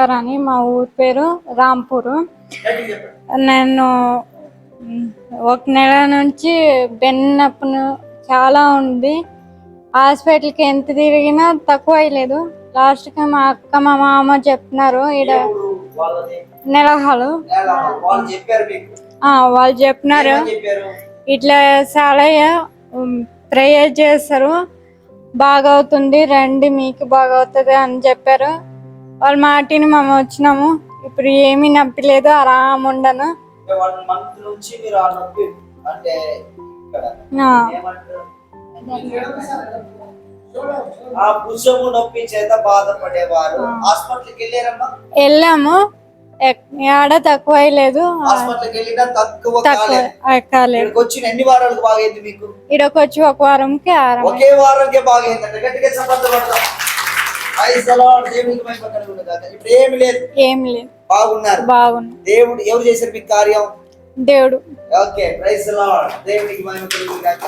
Centre అని, మా ఊరి పేరు రాంపూర్. నేను 1 నెల నుంచి బెన్నొప్పి చాలా ఉంది. హాస్పిటల్కి ఎంత తిరిగినా తక్కువ అయ్యలేదు. లాస్ట్కి మా అక్క మా మామ చెప్తున్నారు ఈడ నెలహాలు వాళ్ళు చెప్పినారు ఇట్లా సాలయ్య ప్రేయర్ చేస్తారు, బాగా అవుతుంది, రండి మీకు బాగా అవుతుంది అని చెప్పారు. వాళ్ళ మాటిని మేము వచ్చినాము. ఇప్పుడు ఏమీ నొప్పి లేదు, ఆరామ్ ఉండను. వెళ్ళాము, ఏడ తక్కువ అయ్యలేదు. ఇక్కడికి వచ్చి 1 వారంకి ఏం లేదు, బాగున్నా. దేవుడు ఎవరు చేశారు మీకు కార్యం? దేవుడు. Okay, praise the Lord. దేవునికి మహిమ కలుగును గాక.